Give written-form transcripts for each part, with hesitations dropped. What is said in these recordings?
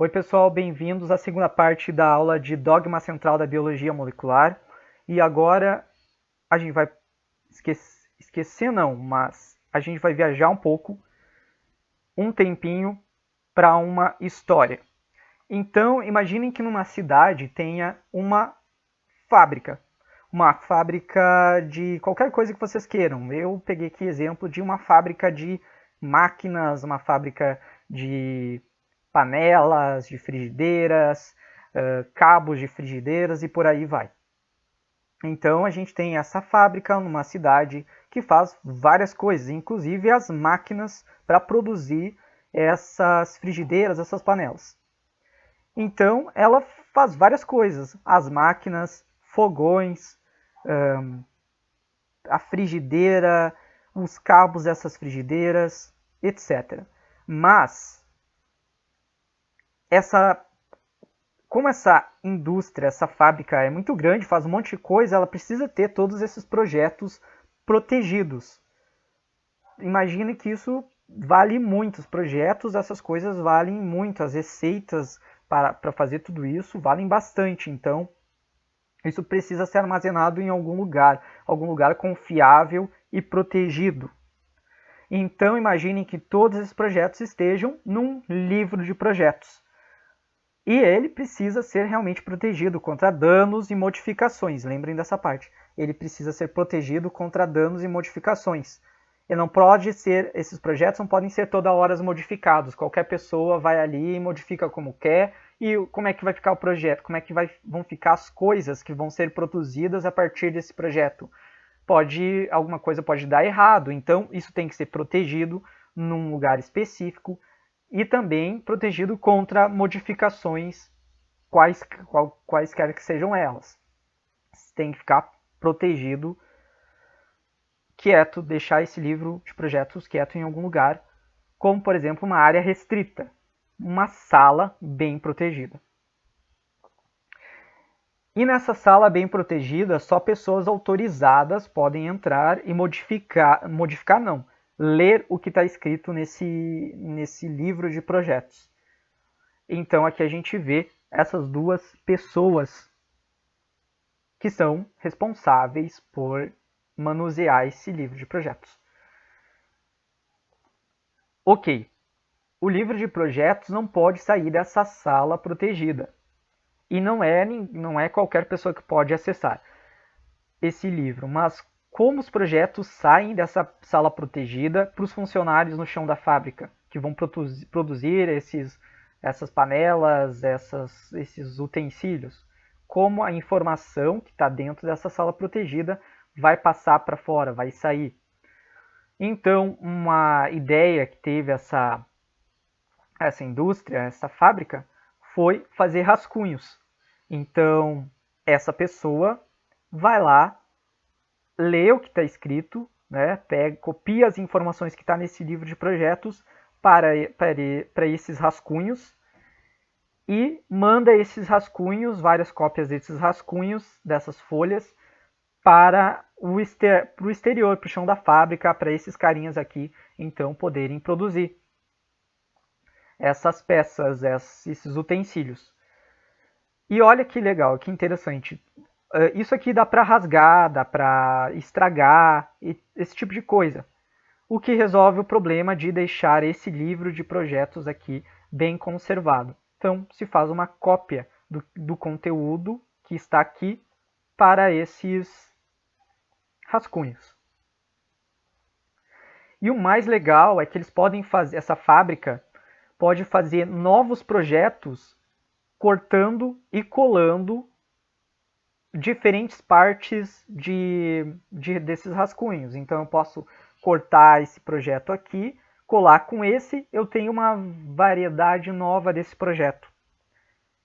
Oi pessoal, bem-vindos à segunda parte da aula de Dogma Central da Biologia Molecular. E agora a gente vai mas a gente vai viajar um pouco, um tempinho, para uma história. Então, imaginem que numa cidade tenha uma fábrica de qualquer coisa que vocês queiram. Eu peguei aqui exemplo de uma fábrica de máquinas, uma fábrica de panelas, de frigideiras, cabos de frigideiras e por aí vai. Então a gente tem essa fábrica numa cidade que faz várias coisas, inclusive as máquinas para produzir essas frigideiras, essas panelas. Então ela faz várias coisas, as máquinas, fogões, a frigideira, os cabos dessas frigideiras, etc. Mas como essa indústria, essa fábrica é muito grande, faz um monte de coisa, ela precisa ter todos esses projetos protegidos. Imagine que isso vale muito, os projetos, essas coisas valem muito, as receitas para fazer tudo isso valem bastante, então isso precisa ser armazenado em algum lugar confiável e protegido. Então imaginem que todos esses projetos estejam num livro de projetos. E ele precisa ser realmente protegido contra danos e modificações. Lembrem dessa parte. Ele precisa ser protegido contra danos e modificações. E não pode ser, esses projetos não podem ser toda hora modificados. Qualquer pessoa vai ali e modifica como quer. E como é que vai ficar o projeto? Como é que vão ficar as coisas que vão ser produzidas a partir desse projeto? Alguma coisa pode dar errado. Então isso tem que ser protegido num lugar específico. E também protegido contra modificações, quaisquer que sejam elas. Tem que ficar protegido, quieto, deixar esse livro de projetos quieto em algum lugar, como, por exemplo, uma área restrita, uma sala bem protegida. E nessa sala bem protegida, só pessoas autorizadas podem entrar e ler o que está escrito nesse livro de projetos. Então aqui a gente vê essas duas pessoas que são responsáveis por manusear esse livro de projetos. Ok, o livro de projetos não pode sair dessa sala protegida. E não é qualquer pessoa que pode acessar esse livro, mas como os projetos saem dessa sala protegida para os funcionários no chão da fábrica, que vão produzir essas panelas, esses utensílios. Como a informação que está dentro dessa sala protegida vai passar para fora, vai sair. Então, uma ideia que teve essa indústria, essa fábrica, foi fazer rascunhos. Então, essa pessoa vai lá, lê o que está escrito, né, copia as informações que está nesse livro de projetos para esses rascunhos e manda esses rascunhos, várias cópias desses rascunhos, dessas folhas, para o exterior, para o chão da fábrica, para esses carinhas aqui, então, poderem produzir essas peças, esses utensílios. E olha que legal, que interessante. Isso aqui dá para rasgar, dá para estragar, esse tipo de coisa. O que resolve o problema de deixar esse livro de projetos aqui bem conservado. Então, se faz uma cópia do conteúdo que está aqui para esses rascunhos. E o mais legal é que eles podem fazer, essa fábrica pode fazer novos projetos cortando e colando diferentes partes desses rascunhos. Então eu posso cortar esse projeto aqui, colar com esse, eu tenho uma variedade nova desse projeto.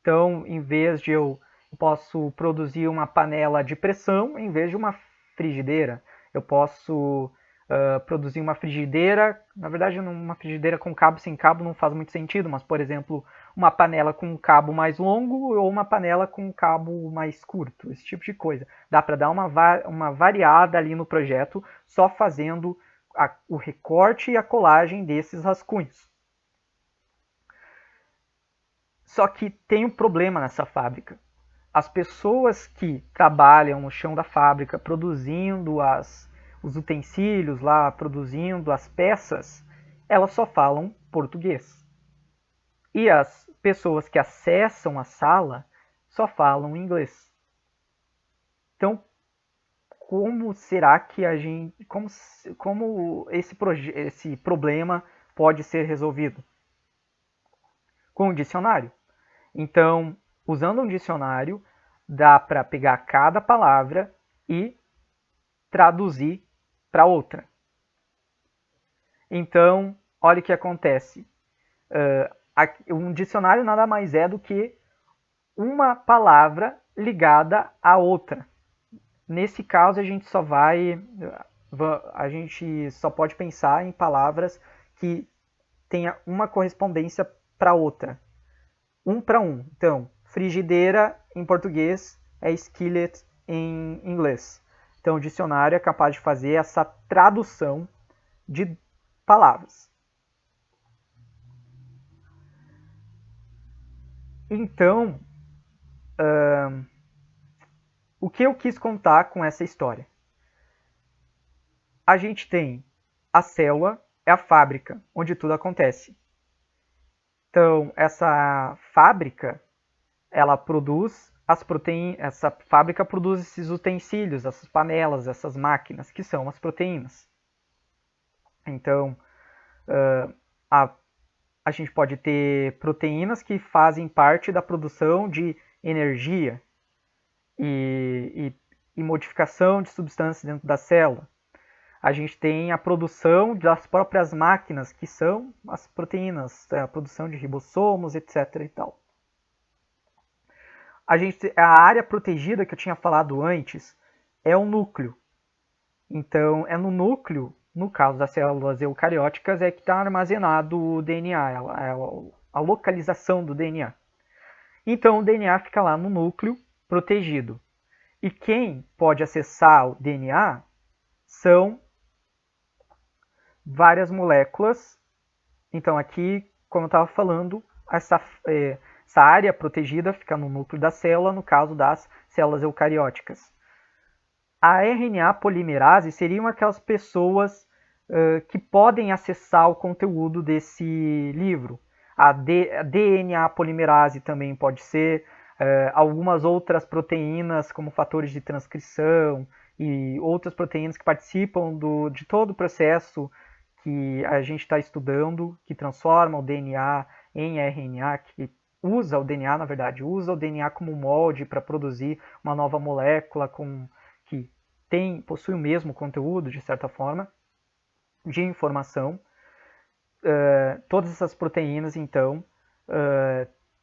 Então, em vez de eu posso produzir uma panela de pressão em vez de uma frigideira. Eu posso produzir uma frigideira, na verdade uma frigideira com cabo sem cabo não faz muito sentido, mas por exemplo, uma panela com um cabo mais longo ou uma panela com um cabo mais curto, esse tipo de coisa. Dá para dar uma variada ali no projeto, só fazendo o recorte e a colagem desses rascunhos. Só que tem um problema nessa fábrica. As pessoas que trabalham no chão da fábrica produzindo os utensílios lá, produzindo as peças, elas só falam português. E as pessoas que acessam a sala só falam inglês. Então, como será que a gente, como esse problema pode ser resolvido? Com um dicionário. Então, usando um dicionário, dá para pegar cada palavra e traduzir para outra. Então, olha o que acontece. Um dicionário nada mais é do que uma palavra ligada à outra. Nesse caso, a gente só pode pensar em palavras que tenha uma correspondência para outra. Um para um. Então, frigideira em português é skillet em inglês. Então, o dicionário é capaz de fazer essa tradução de palavras. Então, o que eu quis contar com essa história? A gente tem a célula, é a fábrica onde tudo acontece. Então, essa fábrica, ela produz as proteínas, essa fábrica produz esses utensílios, essas panelas, essas máquinas, que são as proteínas. Então, a gente pode ter proteínas que fazem parte da produção de energia e modificação de substâncias dentro da célula. A gente tem a produção das próprias máquinas, que são as proteínas, a produção de ribossomos, etc. e tal. A área protegida que eu tinha falado antes é o núcleo. Então, é no núcleo, no caso das células eucarióticas, é que está armazenado o DNA, a localização do DNA. Então, o DNA fica lá no núcleo, protegido. E quem pode acessar o DNA são várias moléculas. Então, aqui, como eu estava falando, essa área protegida fica no núcleo da célula, no caso das células eucarióticas. A RNA polimerase seriam aquelas pessoas que podem acessar o conteúdo desse livro. A DNA polimerase também pode ser, algumas outras proteínas, como fatores de transcrição, e outras proteínas que participam de todo o processo que a gente está estudando, que transforma o DNA em RNA, que usa o DNA, na verdade, usa o DNA como molde para produzir uma nova molécula que possui o mesmo conteúdo, de certa forma, de informação. Todas essas proteínas, então,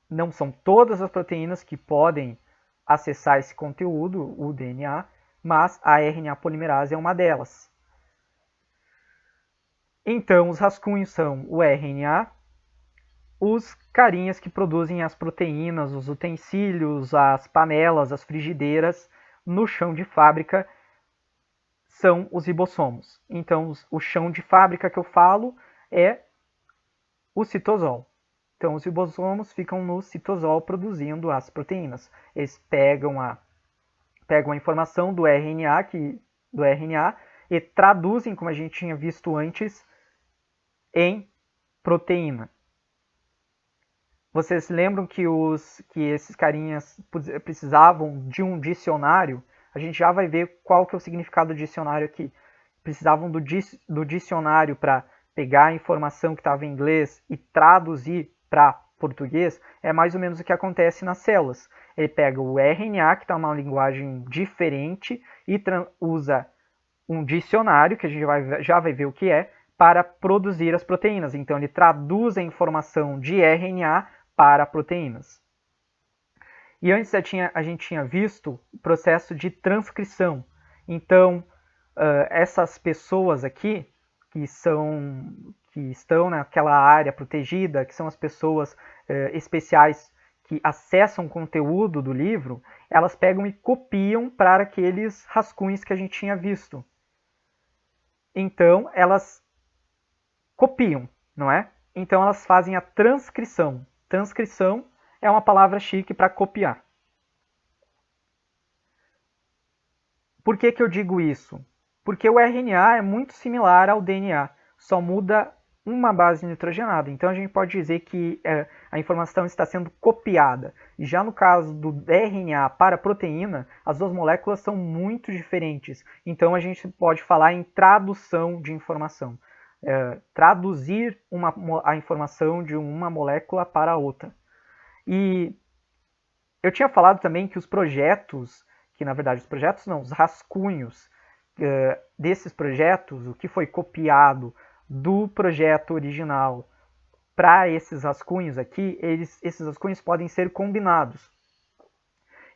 não são todas as proteínas que podem acessar esse conteúdo, o DNA, mas a RNA polimerase é uma delas. Então, os rascunhos são o RNA, os carinhas que produzem as proteínas, os utensílios, as panelas, as frigideiras no chão de fábrica são os ribossomos. Então, o chão de fábrica que eu falo é o citosol. Então, os ribossomos ficam no citosol produzindo as proteínas. Eles pegam a informação do RNA e traduzem, como a gente tinha visto antes, em proteína. Vocês lembram que esses carinhas precisavam de um dicionário? A gente já vai ver qual que é o significado do dicionário aqui. Precisavam do dicionário para pegar a informação que estava em inglês e traduzir para português. É mais ou menos o que acontece nas células. Ele pega o RNA, que está numa linguagem diferente, e usa um dicionário, que a gente já vai ver o que é, para produzir as proteínas. Então, ele traduz a informação de RNA para proteínas. E antes a gente tinha visto o processo de transcrição. Então, essas pessoas aqui, que estão naquela área protegida, que são as pessoas especiais que acessam o conteúdo do livro, elas pegam e copiam para aqueles rascunhos que a gente tinha visto. Então, elas copiam, não é? Então, elas fazem a transcrição. Transcrição é uma palavra chique para copiar. Por que eu digo isso? Porque o RNA é muito similar ao DNA, só muda uma base nitrogenada. Então a gente pode dizer que a informação está sendo copiada. E já no caso do RNA para a proteína, as duas moléculas são muito diferentes. Então a gente pode falar em tradução de informação. Traduzir a informação de uma molécula para a outra. E eu tinha falado também que os projetos, que na verdade os projetos não, os rascunhos desses projetos, o que foi copiado do projeto original para esses rascunhos aqui, esses rascunhos podem ser combinados.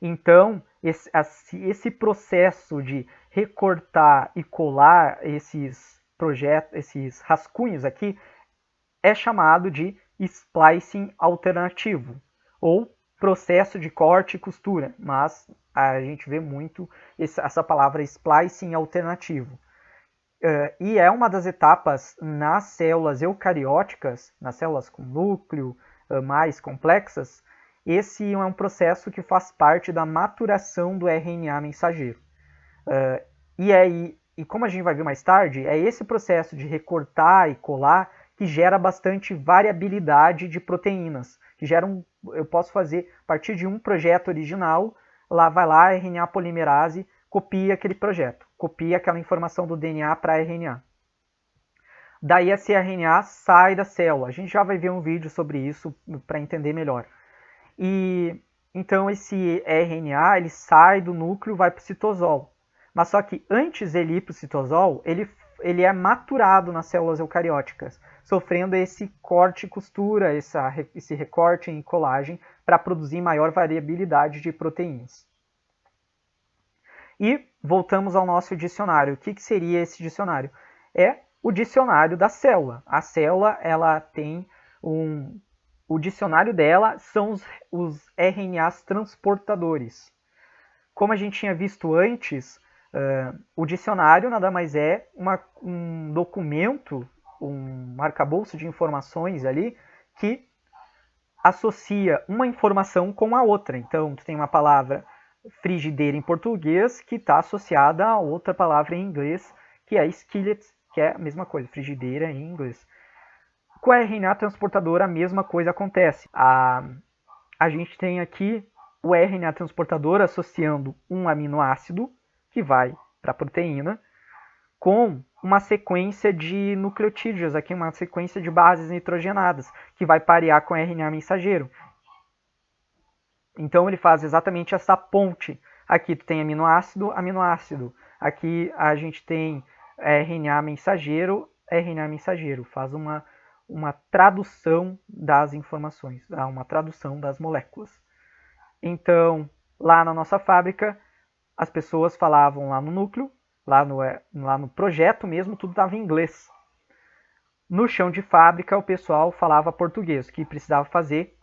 Então, esse processo de recortar e colar esses rascunhos aqui é chamado de splicing alternativo, ou processo de corte e costura, mas a gente vê muito essa palavra splicing alternativo. E é uma das etapas nas células eucarióticas, nas células com núcleo mais complexas. Esse é um processo que faz parte da maturação do RNA mensageiro. E como a gente vai ver mais tarde, é esse processo de recortar e colar que gera bastante variabilidade de proteínas. Eu posso fazer, a partir de um projeto original, vai lá, RNA polimerase, copia aquele projeto, copia aquela informação do DNA para RNA. Daí esse RNA sai da célula. A gente já vai ver um vídeo sobre isso para entender melhor. E então esse RNA ele sai do núcleo, vai para o citosol. Mas só que antes ele ir para o citosol, ele é maturado nas células eucarióticas, sofrendo esse corte e costura, esse recorte em colagem, para produzir maior variabilidade de proteínas. E voltamos ao nosso dicionário. O que seria esse dicionário? É o dicionário da célula. A célula ela tem o dicionário dela são os RNAs transportadores. Como a gente tinha visto antes, o dicionário nada mais é um documento, um arcabouço de informações ali que associa uma informação com a outra. Então, tu tem uma palavra frigideira em português que está associada a outra palavra em inglês, que é skillet, que é a mesma coisa, frigideira em inglês. Com a RNA transportadora, a mesma coisa acontece. A gente tem aqui o RNA transportador associando um aminoácido, que vai para a proteína, com uma sequência de nucleotídeos, aqui uma sequência de bases nitrogenadas, que vai parear com o RNA mensageiro. Então ele faz exatamente essa ponte. Aqui tu tem aminoácido, aminoácido. Aqui a gente tem RNA mensageiro, RNA mensageiro. Faz uma tradução das informações, uma tradução das moléculas. Então, lá na nossa fábrica, as pessoas falavam lá no núcleo, lá no projeto mesmo, tudo estava em inglês. No chão de fábrica, o pessoal falava português. O que precisava fazer?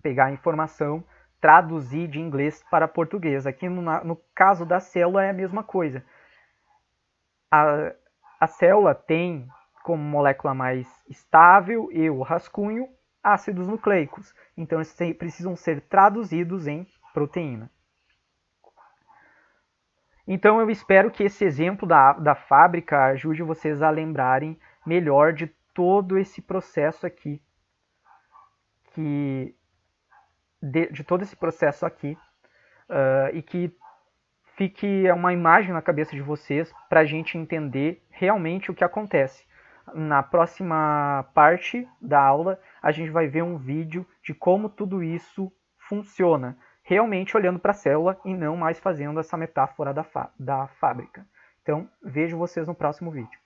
Pegar a informação, traduzir de inglês para português. Aqui no caso da célula é a mesma coisa. A célula tem como molécula mais estável e o rascunho ácidos nucleicos. Então eles precisam ser traduzidos em proteína. Então eu espero que esse exemplo da fábrica ajude vocês a lembrarem melhor de todo esse processo aqui, de todo esse processo aqui, e que fique uma imagem na cabeça de vocês para a gente entender realmente o que acontece. Na próxima parte da aula, a gente vai ver um vídeo de como tudo isso funciona, realmente olhando para a célula e não mais fazendo essa metáfora da fábrica. Então, vejo vocês no próximo vídeo.